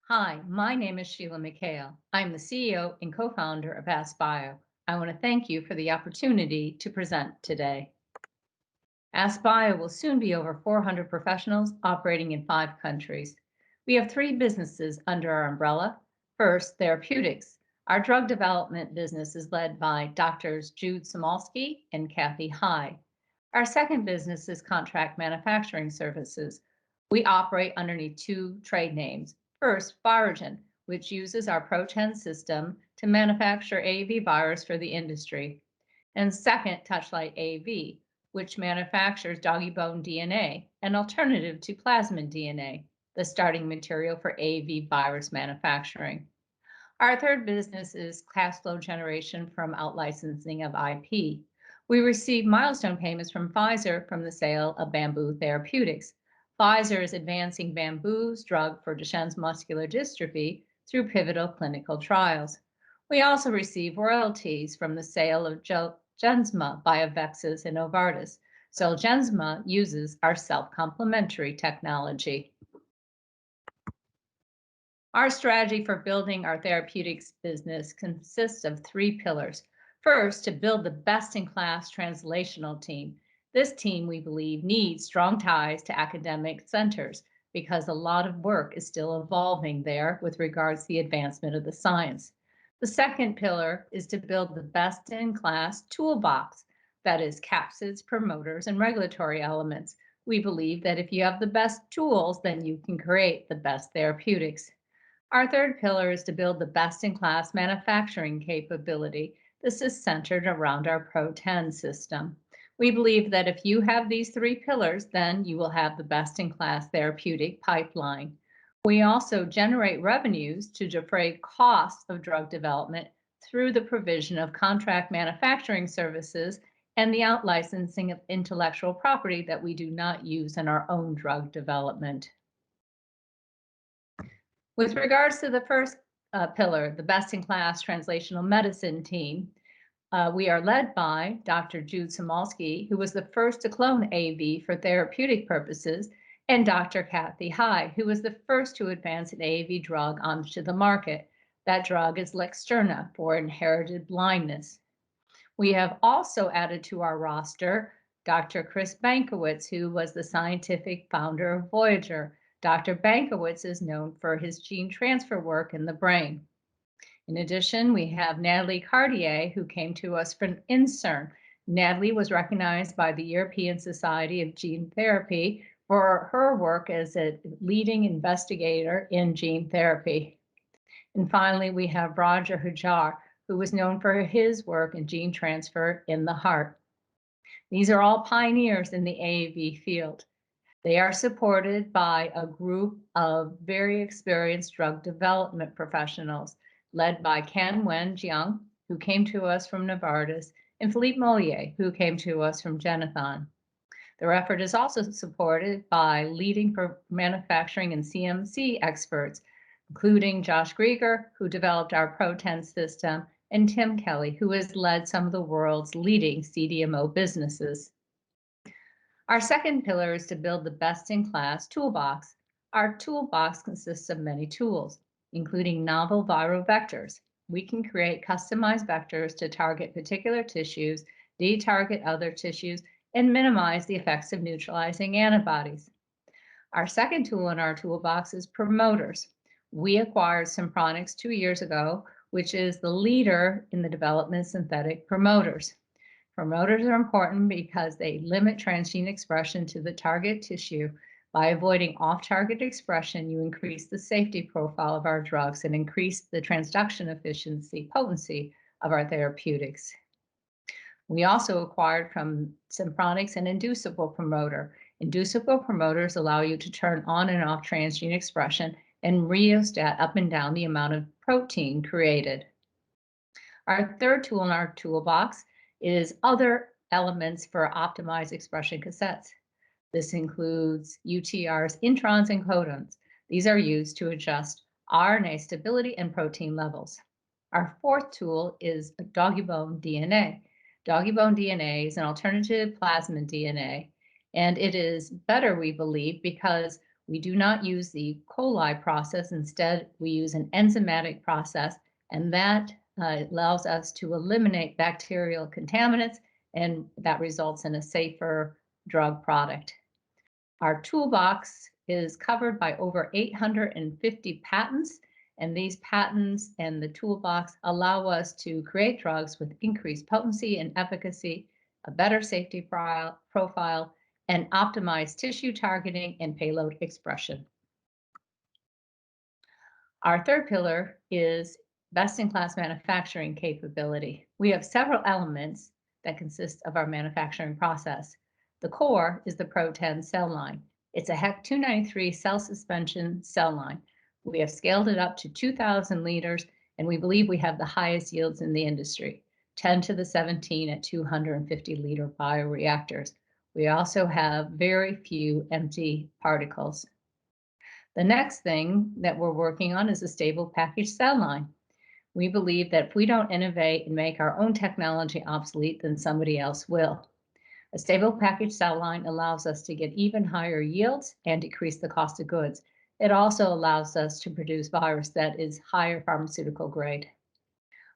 Hi, my name is Sheila Mikhail. I'm the CEO and co-founder of AskBio. I want to thank you for the opportunity to present today. AskBio will soon be over 400 professionals operating in 5 countries. We have 3 businesses under our umbrella. First, therapeutics. Our drug development business is led by Doctors Jude Samolsky and Kathy High. Our second business is contract manufacturing services. We operate underneath 2 trade names. First, Virogen, which uses our ProTen system to manufacture AAV virus for the industry. And second, Touchlight AV, which manufactures doggy bone DNA, an alternative to plasmid DNA, the starting material for AAV virus manufacturing. Our third business is cash flow generation from out-licensing of IP. We receive milestone payments from Pfizer from the sale of Bamboo Therapeutics. Pfizer is advancing Bamboo's drug for Duchenne's muscular dystrophy through pivotal clinical trials. We also receive royalties from the sale of Zolgensma by Avexis and Novartis. Zolgensma uses our self-complementary technology. Our strategy for building our therapeutics business consists of 3 pillars. First, to build the best-in-class translational team. This team, we believe, needs strong ties to academic centers because a lot of work is still evolving there with regards to the advancement of the science. The second pillar is to build the best-in-class toolbox, that is capsids, promoters, and regulatory elements. We believe that if you have the best tools, then you can create the best therapeutics. Our third pillar is to build the best-in-class manufacturing capability. This is centered around our ProTen system. We believe that if you have these 3 pillars, then you will have the best-in-class therapeutic pipeline. We also generate revenues to defray costs of drug development through the provision of contract manufacturing services and the out-licensing of intellectual property that we do not use in our own drug development. With regards to the first pillar, the best-in-class translational medicine team, we are led by Dr. Jude Samolsky, who was the first to clone AAV for therapeutic purposes, and Dr. Kathy High, who was the first to advance an AAV drug onto the market. That drug is Luxturna for inherited blindness. We have also added to our roster Dr. Chris Bankowitz, who was the scientific founder of Voyager. Dr. Bankowitz is known for his gene transfer work in the brain. In addition, we have Natalie Cartier, who came to us from INSERM. Natalie was recognized by the European Society of Gene Therapy for her work as a leading investigator in gene therapy. And finally, we have Roger Hajar, who was known for his work in gene transfer in the heart. These are all pioneers in the AAV field. They are supported by a group of very experienced drug development professionals led by Ken Wen-jiang, who came to us from Novartis, and Philippe Mollier, who came to us from Genethon. Their effort is also supported by leading manufacturing and CMC experts, including Josh Grieger, who developed our ProTen system, and Tim Kelly, who has led some of the world's leading CDMO businesses. Our second pillar is to build the best-in-class toolbox. Our toolbox consists of many tools, including novel viral vectors. We can create customized vectors to target particular tissues, detarget other tissues, and minimize the effects of neutralizing antibodies. Our second tool in our toolbox is promoters. We acquired Synpronics 2 years ago, which is the leader in the development of synthetic promoters. Promoters are important because they limit transgene expression to the target tissue. By avoiding off-target expression, you increase the safety profile of our drugs and increase the transduction efficiency, potency of our therapeutics. We also acquired from Synpronics an inducible promoter. Inducible promoters allow you to turn on and off transgene expression and rheostat up and down the amount of protein created. Our third tool in our toolbox is other elements for optimized expression cassettes. This includes UTRs, introns, and codons. These are used to adjust RNA stability and protein levels. Our fourth tool is doggy bone DNA. Doggy bone DNA is an alternative plasmid DNA, and it is better, we believe, because We do not use the coli process. Instead, we use an enzymatic process, and that allows us to eliminate bacterial contaminants, and that results in a safer drug product. Our toolbox is covered by over 850 patents, and these patents and the toolbox allow us to create drugs with increased potency and efficacy, a better safety profile, and optimized tissue targeting and payload expression. Our third pillar is best-in-class manufacturing capability. We have several elements that consist of our manufacturing process. The core is the Pro-10 cell line. It's a HEC 293 cell suspension cell line. We have scaled it up to 2,000 liters, and we believe we have the highest yields in the industry, 10 to the 17 at 250-liter bioreactors. We also have very few empty particles. The next thing that we're working on is a stable package cell line. We believe that if we don't innovate and make our own technology obsolete, then somebody else will. A stable package cell line allows us to get even higher yields and decrease the cost of goods. It also allows us to produce virus that is higher pharmaceutical grade.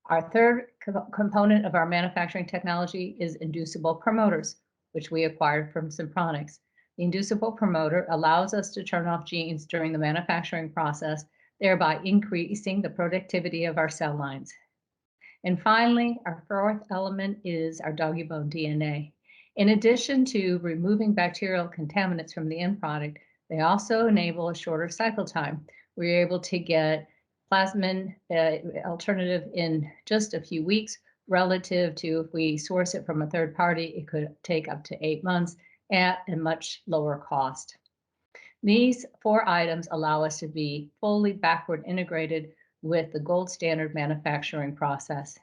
Our third component of our manufacturing technology is inducible promoters, which we acquired from Synpronics. The inducible promoter allows us to turn off genes during the manufacturing process, thereby increasing the productivity of our cell lines. And finally, our fourth element is our doggy bone DNA. In addition to removing bacterial contaminants from the end product, they also enable a shorter cycle time. We're able to get plasmid alternative in just a few weeks, relative to if we source it from a third party, it could take up to 8 months at a much lower cost. These 4 items allow us to be fully backward integrated with the gold standard manufacturing process.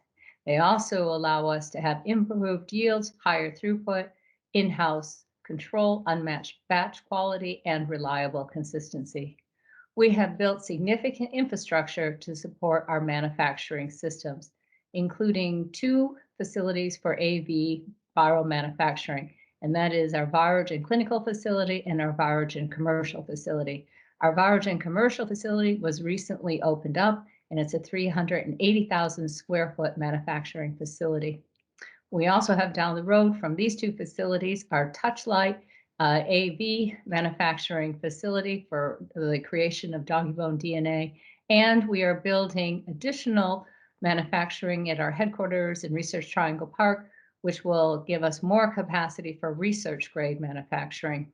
They also allow us to have improved yields, higher throughput, in-house control, unmatched batch quality, and reliable consistency. We have built significant infrastructure to support our manufacturing systems, including 2 facilities for AV viral manufacturing, and that is our Virogen clinical facility and our Virogen commercial facility. Our Virogen commercial facility was recently opened up, and it's a 380,000 square foot manufacturing facility. We also have down the road from these 2 facilities our Touchlight AV manufacturing facility for the creation of doggy bone DNA, and we are building additional manufacturing at our headquarters in Research Triangle Park, which will give us more capacity for research grade manufacturing.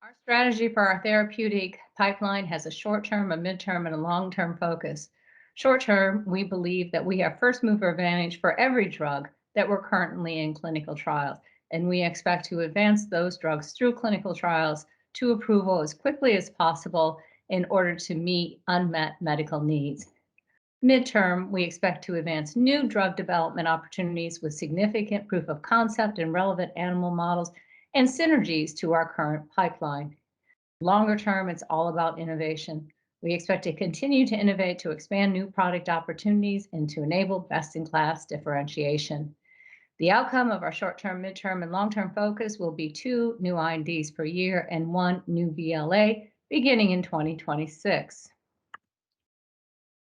Our strategy for our therapeutic pipeline has a short-term, a midterm, and a long-term focus. Short-term, we believe that we have first mover advantage for every drug that we're currently in clinical trials, and we expect to advance those drugs through clinical trials to approval as quickly as possible in order to meet unmet medical needs. Midterm, we expect to advance new drug development opportunities with significant proof of concept and relevant animal models and synergies to our current pipeline. Longer term, it's all about innovation. We expect to continue to innovate to expand new product opportunities and to enable best-in-class differentiation. The outcome of our short-term, midterm, and long-term focus will be 2 new INDs per year and 1 new BLA beginning in 2026.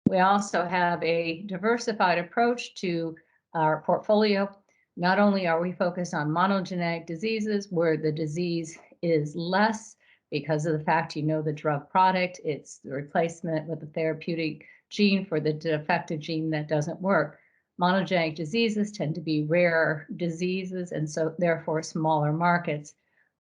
We also have a diversified approach to our portfolio. Not only are we focused on monogenetic diseases where the disease is less because of the fact you know the drug product, it's the replacement with a therapeutic gene for the defective gene that doesn't work. Monogenic diseases tend to be rare diseases and so therefore smaller markets.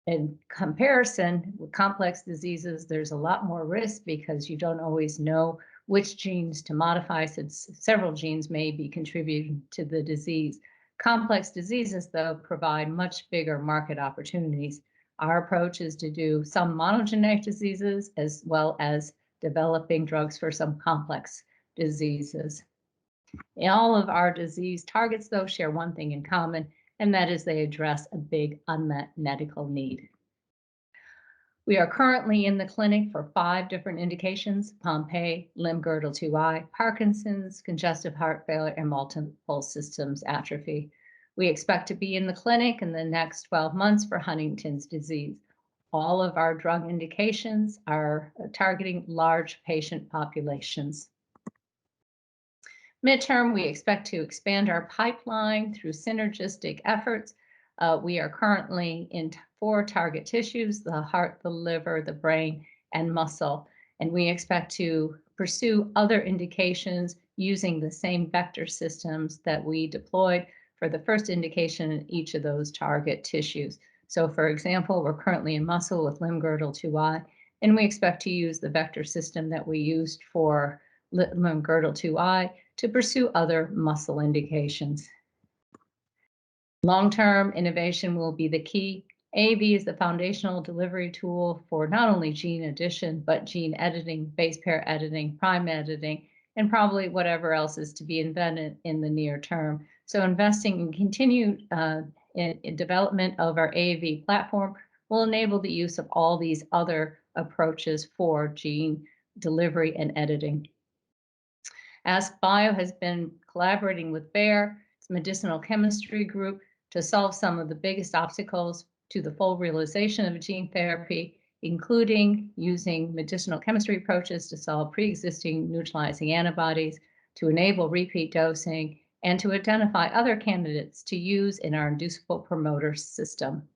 In comparison with complex diseases, there's a lot more risk because you don't always know which genes to modify, since several genes may be contributing to the disease. Complex diseases, though, provide much bigger market opportunities. Our approach is to do some monogenic diseases as well as developing drugs for some complex diseases. All of our disease targets, though, share one thing in common, and that is they address a big unmet medical need. We are currently in the clinic for 5 different indications: Pompe, limb-girdle 2I, Parkinson's, congestive heart failure, and multiple systems atrophy. We expect to be in the clinic in the next 12 months for Huntington's disease. All of our drug indications are targeting large patient populations. Midterm, we expect to expand our pipeline through synergistic efforts. We are currently in 4 target tissues: the heart, the liver, the brain, and muscle. And we expect to pursue other indications using the same vector systems that we deployed for the first indication in each of those target tissues. So for example, we're currently in muscle with limb-girdle 2I, and we expect to use the vector system that we used for limb-girdle 2I to pursue other muscle indications. Long-term innovation will be the key. AAV is the foundational delivery tool for not only gene addition, but gene editing, base pair editing, prime editing, and probably whatever else is to be invented in the near term. So investing in continued in development of our AAV platform will enable the use of all these other approaches for gene delivery and editing. AskBio has been collaborating with Bayer, its medicinal chemistry group, to solve some of the biggest obstacles to the full realization of gene therapy, including using medicinal chemistry approaches to solve pre-existing neutralizing antibodies, to enable repeat dosing, and to identify other candidates to use in our inducible promoter system.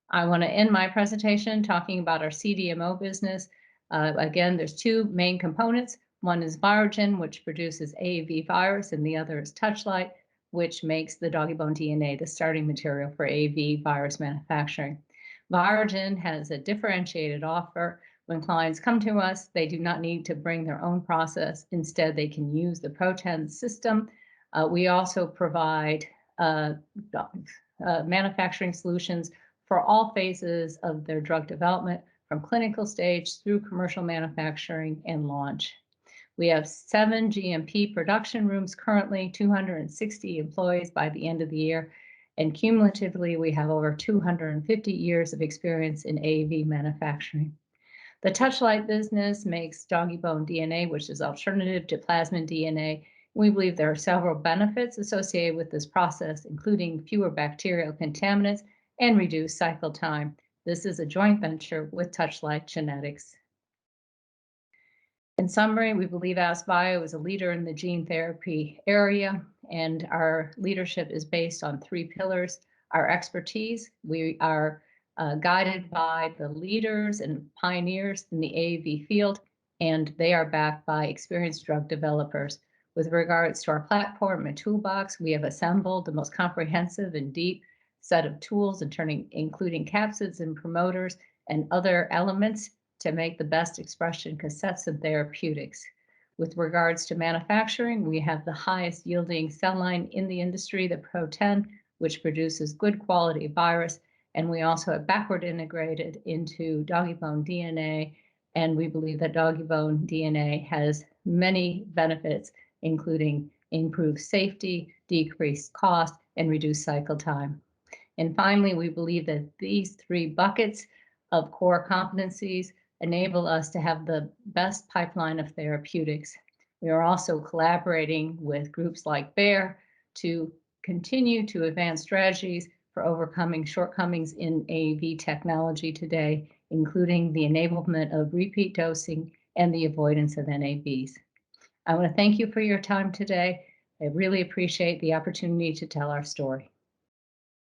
I want to end my presentation talking about our CDMO business. Again, there's 2 main components. One is Virogen, which produces AAV virus, and the other is Touchlight, which makes the doggy bone DNA, the starting material for AAV virus manufacturing. Virogen has a differentiated offer. When clients come to us, they do not need to bring their own process. Instead, they can use the ProTen system. We also provide manufacturing solutions for all phases of their drug development, from clinical stage through commercial manufacturing and launch. We have 7 GMP production rooms currently, 260 employees by the end of the year, and cumulatively we have over 250 years of experience in AAV manufacturing. The Touchlight business makes doggy bone DNA, which is alternative to plasmid DNA. We believe there are several benefits associated with this process, including fewer bacterial contaminants and reduced cycle time. This is a joint venture with Touchlight Genetics. In summary, we believe AskBio is a leader in the gene therapy area, and our leadership is based on 3 pillars. Our expertise: we are guided by the leaders and pioneers in the AAV field, and they are backed by experienced drug developers. With regards to our platform and toolbox, we have assembled the most comprehensive and deep set of tools, including capsids and promoters and other elements to make the best expression cassettes and therapeutics. With regards to manufacturing, we have the highest yielding cell line in the industry, the ProTen, which produces good quality virus, and we also have backward integrated into doggy bone DNA, and we believe that doggy bone DNA has many benefits, including improved safety, decreased cost, and reduced cycle time. And finally, we believe that these 3 buckets of core competencies enable us to have the best pipeline of therapeutics. We are also collaborating with groups like Bayer to continue to advance strategies for overcoming shortcomings in AAV technology today, including the enablement of repeat dosing and the avoidance of NABs. I want to thank you for your time today. I really appreciate the opportunity to tell our story.